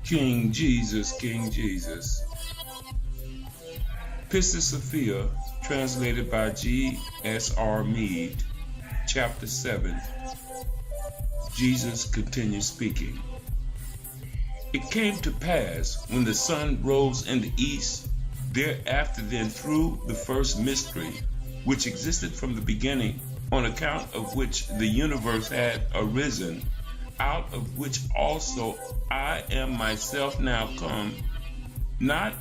King Jesus, King Jesus. Pistis Sophia, translated by G.S.R. Mead, Chapter 7. Jesus continues speaking. It came to pass, when the sun rose in the east, thereafter then through the first mystery, which existed from the beginning, on account of which the universe had arisen, out of which also I am myself now come, not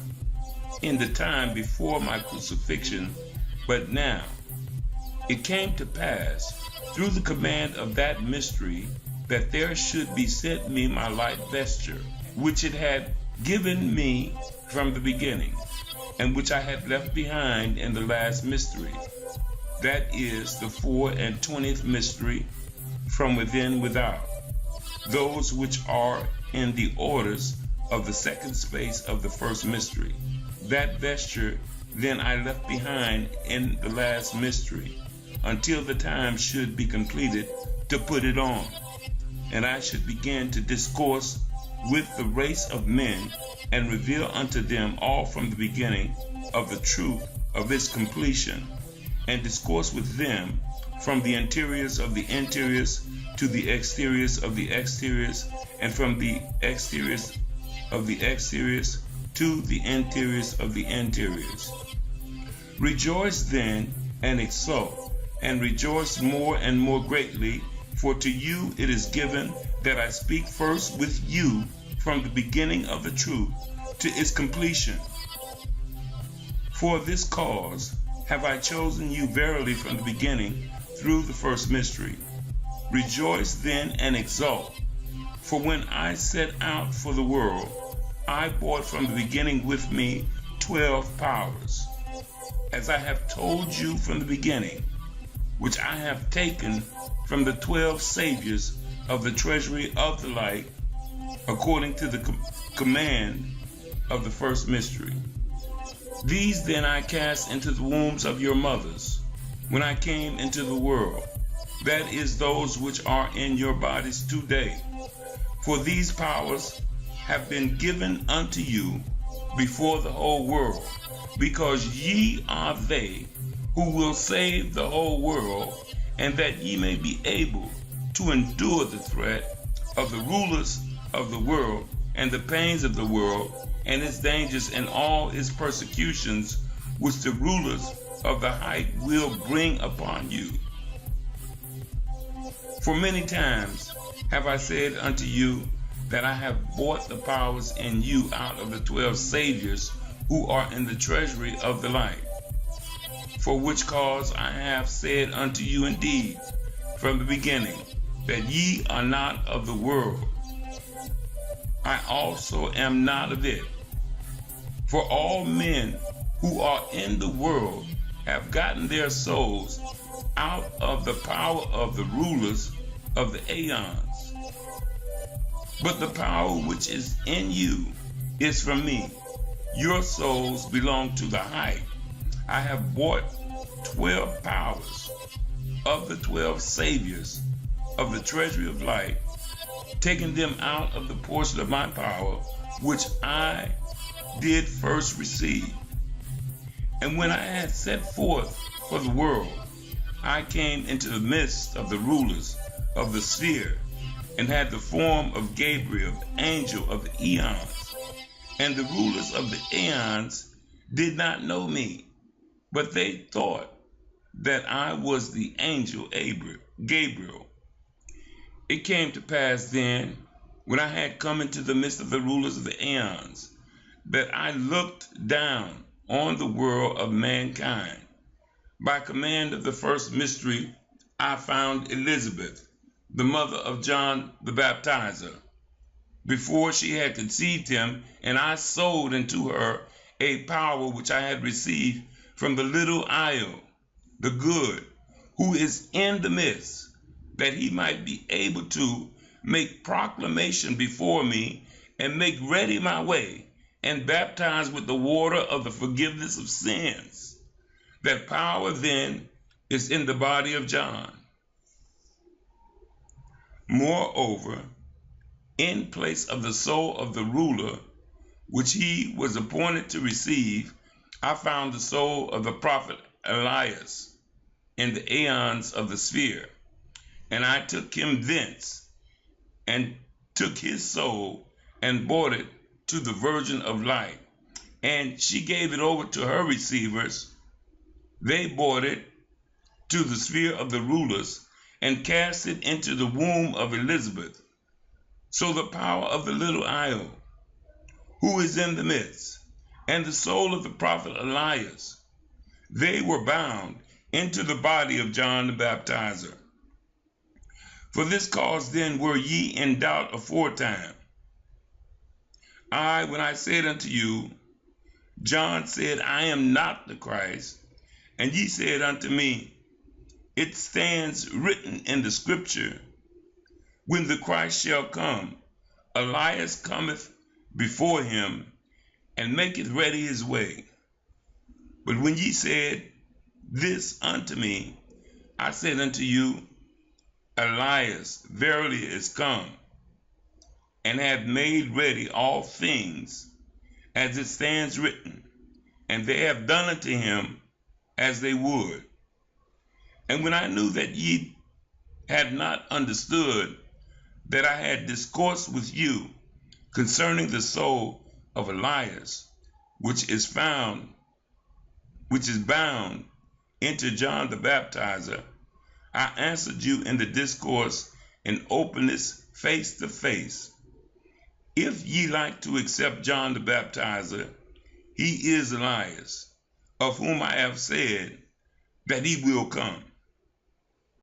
in the time before my crucifixion, but now. It came to pass, through the command of that mystery, that there should be sent me my light-vesture, which it had given me from the beginning, and which I had left behind in the last mystery, that is the four-and-twentieth mystery, from within without, those which are in the orders of the second space of the first mystery. That vesture then I left behind in the last mystery, until the time should be completed to put it on, and I should begin to discourse with the race of men, and reveal unto them all from the beginning of the truth of its completion, and discourse with them from the interiors of the interiors to the exteriors of the exteriors, and from the exteriors of the exteriors to the interiors of the interiors. Rejoice then and exult, and rejoice more and more greatly, for to you it is given that I speak first with you from the beginning of the truth to its completion. For this cause have I chosen you verily from the beginning through the first mystery. Rejoice then and exult, for when I set out for the world, I brought from the beginning with me 12 powers, as I have told you from the beginning, which I have taken from the 12 saviors of the treasury of the light, according to the command of the first mystery. These then I cast into the wombs of your mothers, when I came into the world, that is, those which are in your bodies today. For these powers have been given unto you before the whole world, because ye are they who will save the whole world, and that ye may be able to endure the threat of the rulers of the world, and the pains of the world, and its dangers, and all its persecutions, which the rulers of the height will bring upon you. For many times have I said unto you that I have bought the powers in you out of the 12 saviors who are in the treasury of the light. For which cause I have said unto you indeed from the beginning, that ye are not of the world. I also am not of it. For all men who are in the world have gotten their souls out of the power of the rulers of the aeons. But the power which is in you is from me. Your souls belong to the height. I have bought 12 powers of the 12 saviors of the treasury of light, taking them out of the portion of my power, which I did first receive. And when I had set forth for the world, I came into the midst of the rulers of the sphere, and had the form of Gabriel, angel of the eons. And the rulers of the aeons did not know me, but they thought that I was the angel Gabriel. It came to pass then, when I had come into the midst of the rulers of the aeons, that I looked down on the world of mankind. By command of the first mystery, I found Elizabeth, the mother of John the Baptizer, before she had conceived him, and I sold into her a power which I had received from the little Io, the good, who is in the midst, that he might be able to make proclamation before me, and make ready my way, and baptize with the water of the forgiveness of sins. That power then is in the body of John. Moreover, in place of the soul of the ruler, which he was appointed to receive, I found the soul of the prophet Elias in the aeons of the sphere, and I took him thence, and took his soul, and brought it to the Virgin of Light, and she gave it over to her receivers. They brought it to the sphere of the rulers, and cast it into the womb of Elizabeth. So the power of the little isle, who is in the midst, and the soul of the prophet Elias, they were bound into the body of John the Baptizer. For this cause then were ye in doubt aforetime. When I said unto you, John said, I am not the Christ, and ye said unto me, it stands written in the scripture, when the Christ shall come, Elias cometh before him, and maketh ready his way. But when ye said this unto me, I said unto you, Elias verily is come, and hath made ready all things, as it stands written, and they have done unto him as they would. And when I knew that ye had not understood that I had discoursed with you concerning the soul of Elias, which is bound into John the Baptizer, I answered you in the discourse in openness, face to face. If ye like to accept John the Baptizer, he is Elias, of whom I have said that he will come.